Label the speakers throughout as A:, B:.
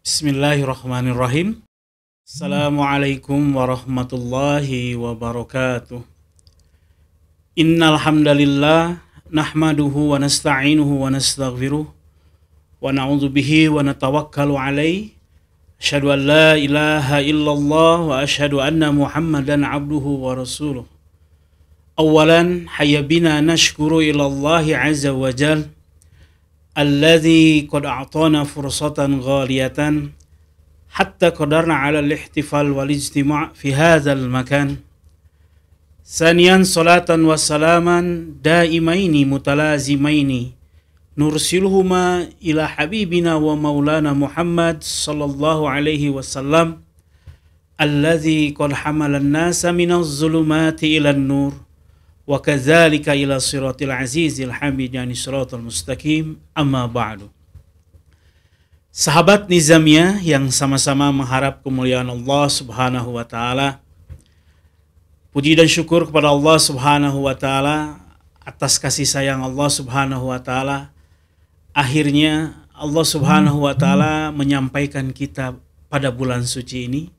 A: Bismillahirrahmanirrahim. Assalamualaikum warahmatullahi wabarakatuh. Innal hamdalillah nahmaduhu wa nasta'inuhu wa nastaghfiruh wa na'udzu bihi wa natawakkalu alaihi. Asyhadu an la ilaha illallah wa asyhadu anna Muhammadan abduhu wa rasuluh. Awalan hayya bina nashkuru ilallahi azza wa jalla alladzi qad a'tana fursatan ghaliyatan hatta qadarna 'ala al-ihtifal wal ijtima' fi hadzal makan. Saniyan salatan wa salaman daimaini mutalazimaini nursiluhuma ila habibina wa maulana Muhammad sallallahu alaihi wasallam alladzi qad hamala an-nasa minaz zulumati ila an-nur wa kadzalika ila siratil azizil hamid yani siratal mustaqim, amma ba'du. Sahabat Nizamiyah yang sama-sama mengharap kemuliaan Allah Subhanahu wa taala. Puji dan syukur kepada Allah Subhanahu wa taala atas kasih sayang Allah Subhanahu wa taala. Akhirnya Allah Subhanahu wa taala menyampaikan kita pada bulan suci ini,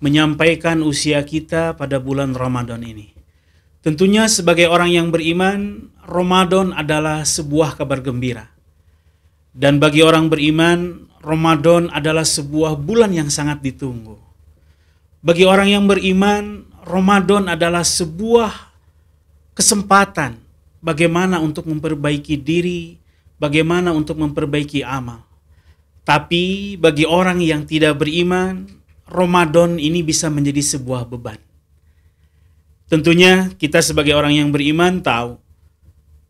A: menyampaikan usia kita pada bulan Ramadan ini. Tentunya sebagai orang yang beriman, Ramadan adalah sebuah kabar gembira. Dan bagi orang beriman, Ramadan adalah sebuah bulan yang sangat ditunggu. Bagi orang yang beriman, Ramadan adalah sebuah kesempatan bagaimana untuk memperbaiki diri, bagaimana untuk memperbaiki amal. Tapi bagi orang yang tidak beriman, Ramadan ini bisa menjadi sebuah beban. Tentunya kita sebagai orang yang beriman tahu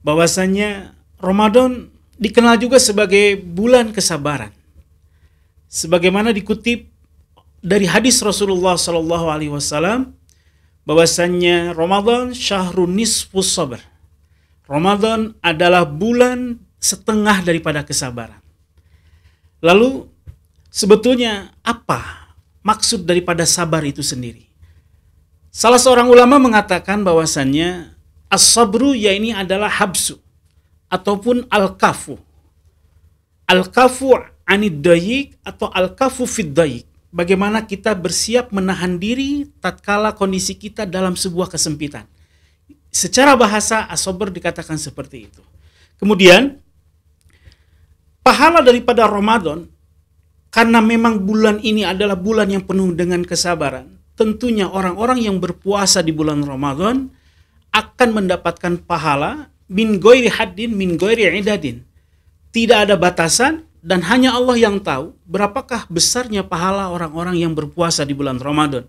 A: bahwasannya Ramadan dikenal juga sebagai bulan kesabaran. Sebagaimana dikutip dari hadis Rasulullah SAW bahwasannya Ramadan syahrun nisfus sabr. Ramadan adalah bulan setengah daripada kesabaran. Lalu sebetulnya apa maksud daripada sabar itu sendiri? Salah seorang ulama mengatakan bahwasannya as-sabru ya ini adalah habsu ataupun al-kafu. Al-kafu anid dayiq atau al-kafu fid dayiq. Bagaimana kita bersiap menahan diri tatkala kondisi kita dalam sebuah kesempitan. Secara bahasa as-sabr dikatakan seperti itu. Kemudian pahala daripada Ramadan, karena memang bulan ini adalah bulan yang penuh dengan kesabaran, tentunya orang-orang yang berpuasa di bulan Ramadan akan mendapatkan pahala min ghairi haddin min ghairi idadin. Tidak ada batasan dan hanya Allah yang tahu berapakah besarnya pahala orang-orang yang berpuasa di bulan Ramadan.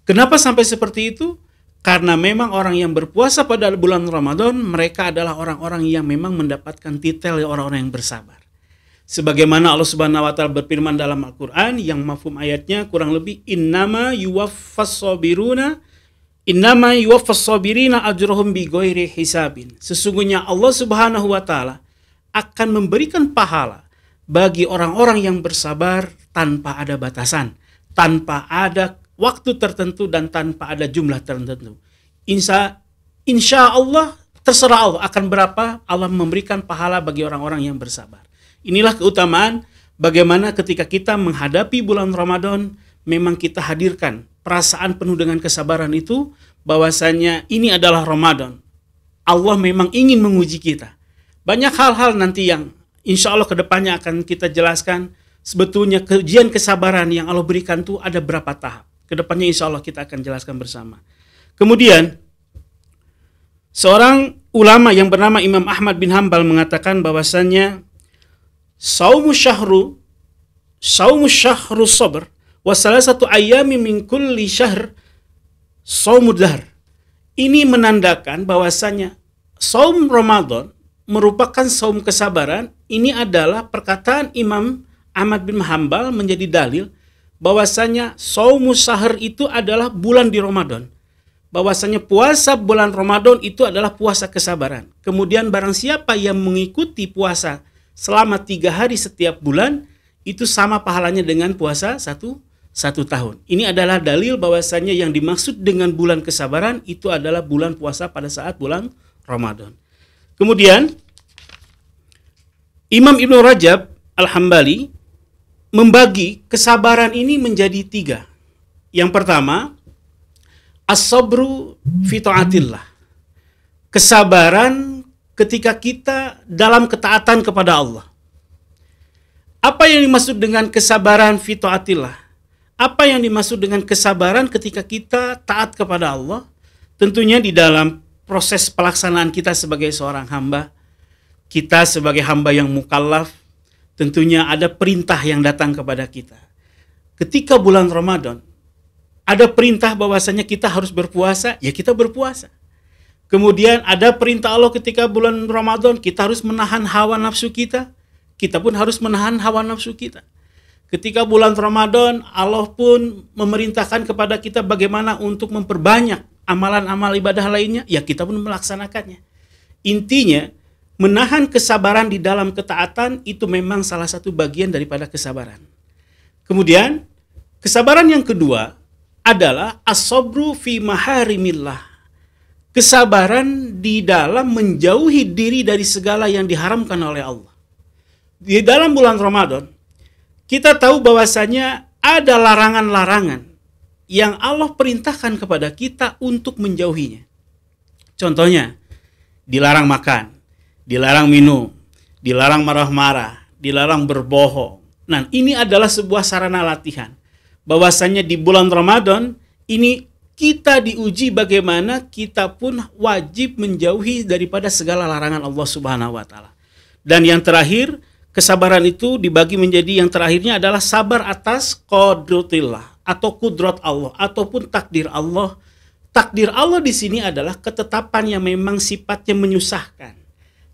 A: Kenapa sampai seperti itu? Karena memang orang yang berpuasa pada bulan Ramadan, mereka adalah orang-orang yang memang mendapatkan titel orang-orang yang bersabar. Sebagaimana Allah Subhanahu wa taala berfirman dalam Al-Qur'an yang mafhum ayatnya kurang lebih innama yuwaffas sabirina ajruhum bighairi hisabin. Sesungguhnya Allah Subhanahu wa taala akan memberikan pahala bagi orang-orang yang bersabar tanpa ada batasan, tanpa ada waktu tertentu dan tanpa ada jumlah tertentu. Insya Allah terserah Allah akan berapa Allah memberikan pahala bagi orang-orang yang bersabar. Inilah keutamaan bagaimana ketika kita menghadapi bulan Ramadan, memang kita hadirkan perasaan penuh dengan kesabaran itu, bahwasanya ini adalah Ramadan. Allah memang ingin menguji kita. Banyak hal-hal nanti yang insya Allah kedepannya akan kita jelaskan. Sebetulnya ujian kesabaran yang Allah berikan itu ada berapa tahap. Kedepannya insya Allah kita akan jelaskan bersama. Kemudian, seorang ulama yang bernama Imam Ahmad bin Hanbal mengatakan bahwasanya Saumu syahru sabr wa salasatu ayyami min kulli syahr saumu dahr. Ini menandakan bahwasanya saum Ramadan merupakan saum kesabaran. Ini adalah perkataan Imam Ahmad bin Hanbal menjadi dalil bahwasanya saumu syahr itu adalah bulan di Ramadan. Bahwasanya puasa bulan Ramadan itu adalah puasa kesabaran. Kemudian barang siapa yang mengikuti puasa selama 3 hari setiap bulan, itu sama pahalanya dengan puasa satu tahun. Ini adalah dalil bahwasannya yang dimaksud dengan bulan kesabaran itu adalah bulan puasa pada saat bulan Ramadan. Kemudian Imam Ibnu Rajab Al-Hambali membagi kesabaran ini menjadi 3. Yang pertama, as-sabru fi ta'atillah. Kesabaran ketika kita dalam ketaatan kepada Allah. Apa yang dimaksud dengan kesabaran fi ta'atillah? Apa yang dimaksud dengan kesabaran ketika kita taat kepada Allah? Tentunya di dalam proses pelaksanaan kita sebagai seorang hamba, kita sebagai hamba yang mukallaf, tentunya ada perintah yang datang kepada kita. Ketika bulan Ramadan, ada perintah bahwasanya kita harus berpuasa, ya kita berpuasa. Kemudian ada perintah Allah ketika bulan Ramadan, kita harus menahan hawa nafsu kita pun harus menahan hawa nafsu kita. Ketika bulan Ramadan, Allah pun memerintahkan kepada kita bagaimana untuk memperbanyak amalan-amal ibadah lainnya, ya kita pun melaksanakannya. Intinya, menahan kesabaran di dalam ketaatan itu memang salah satu bagian daripada kesabaran. Kemudian, kesabaran yang kedua adalah as-sabru fi maharimillah. Kesabaran di dalam menjauhi diri dari segala yang diharamkan oleh Allah. Di dalam bulan Ramadan, kita tahu bahwasanya ada larangan-larangan yang Allah perintahkan kepada kita untuk menjauhinya. Contohnya, dilarang makan, dilarang minum, dilarang marah-marah, dilarang berbohong. Nah, ini adalah sebuah sarana latihan. Bahwasanya di bulan Ramadan ini kita diuji bagaimana kita pun wajib menjauhi daripada segala larangan Allah Subhanahu wa taala. Dan yang terakhir, kesabaran itu dibagi menjadi yang terakhirnya adalah sabar atas qadratillah atau kudrat Allah ataupun takdir Allah. Takdir Allah di sini adalah ketetapan yang memang sifatnya menyusahkan.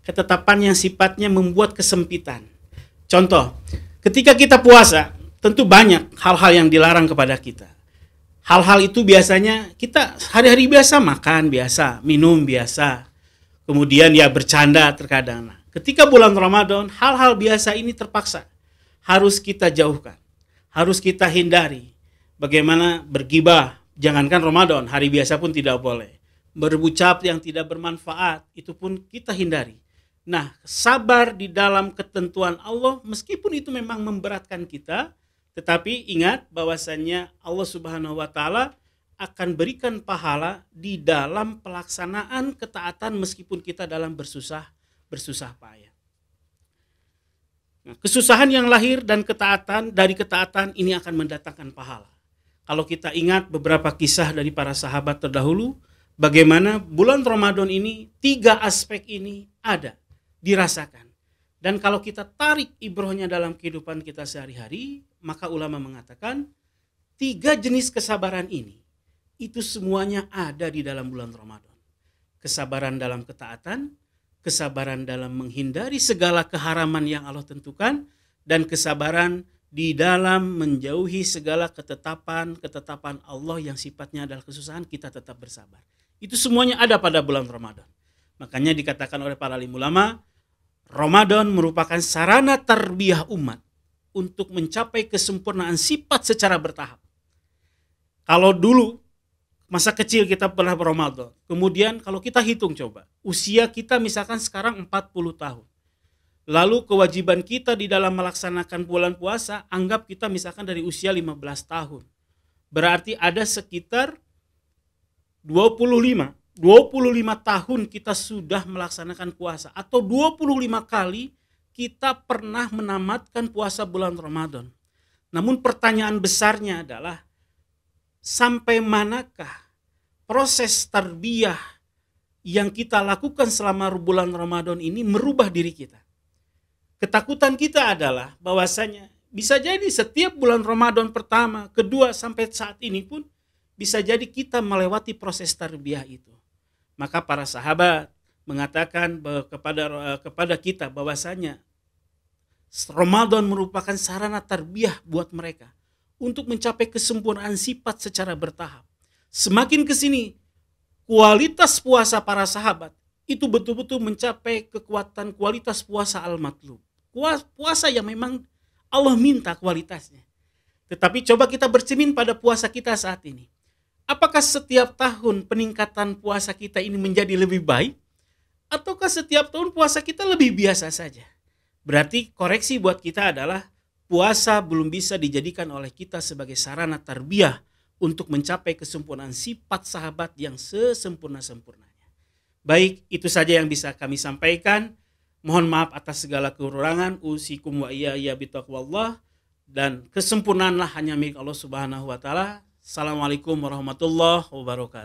A: Ketetapan yang sifatnya membuat kesempitan. Contoh, ketika kita puasa, tentu banyak hal-hal yang dilarang kepada kita. Hal-hal itu biasanya kita hari-hari biasa makan biasa, minum biasa. Kemudian ya bercanda terkadang. Nah, ketika bulan Ramadan, hal-hal biasa ini terpaksa harus kita jauhkan, harus kita hindari. Bagaimana bergibah, jangankan Ramadan, hari biasa pun tidak boleh. Berucap yang tidak bermanfaat, itu pun kita hindari. Nah, sabar di dalam ketentuan Allah, meskipun itu memang memberatkan kita, tetapi ingat bahwasannya Allah Subhanahu wa taala akan berikan pahala di dalam pelaksanaan ketaatan meskipun kita dalam bersusah payah. Nah, kesusahan yang lahir dan dari ketaatan ini akan mendatangkan pahala. Kalau kita ingat beberapa kisah dari para sahabat terdahulu, bagaimana bulan Ramadan ini 3 aspek ini ada, dirasakan. Dan kalau kita tarik ibrohnya dalam kehidupan kita sehari-hari, maka ulama mengatakan 3 jenis kesabaran ini, itu semuanya ada di dalam bulan Ramadan. Kesabaran dalam ketaatan, kesabaran dalam menghindari segala keharaman yang Allah tentukan, dan kesabaran di dalam menjauhi segala ketetapan Allah yang sifatnya adalah kesusahan, kita tetap bersabar. Itu semuanya ada pada bulan Ramadan. Makanya dikatakan oleh para alim ulama, Ramadan merupakan sarana tarbiyah umat untuk mencapai kesempurnaan sifat secara bertahap. Kalau dulu masa kecil kita pernah Ramadan, kemudian kalau kita hitung coba, usia kita misalkan sekarang 40 tahun. Lalu kewajiban kita di dalam melaksanakan bulan puasa, anggap kita misalkan dari usia 15 tahun. Berarti ada sekitar 25 tahun kita sudah melaksanakan puasa, atau 25 kali kita pernah menamatkan puasa bulan Ramadan. Namun pertanyaan besarnya adalah, sampai manakah proses tarbiyah yang kita lakukan selama bulan Ramadan ini merubah diri kita? Ketakutan kita adalah bahwasanya bisa jadi setiap bulan Ramadan pertama, kedua sampai saat ini pun bisa jadi kita melewati proses tarbiyah itu. Maka para sahabat mengatakan kepada kita bahwasanya Ramadan merupakan sarana tarbiyah buat mereka untuk mencapai kesempurnaan sifat secara bertahap. Semakin ke sini, kualitas puasa para sahabat itu betul-betul mencapai kekuatan kualitas puasa al-matlub. Puasa yang memang Allah minta kualitasnya. Tetapi coba kita bercermin pada puasa kita saat ini. Apakah setiap tahun peningkatan puasa kita ini menjadi lebih baik? Ataukah setiap tahun puasa kita lebih biasa saja? Berarti koreksi buat kita adalah puasa belum bisa dijadikan oleh kita sebagai sarana tarbiyah untuk mencapai kesempurnaan sifat sahabat yang sesempurna-sempurnanya. Baik, itu saja yang bisa kami sampaikan. Mohon maaf atas segala kekurangan. Usikum wa iyaya bitaqwallah, dan kesempurnaanlah hanya milik Allah Subhanahu wa taala. Assalamualaikum warahmatullahi wabarakatuh.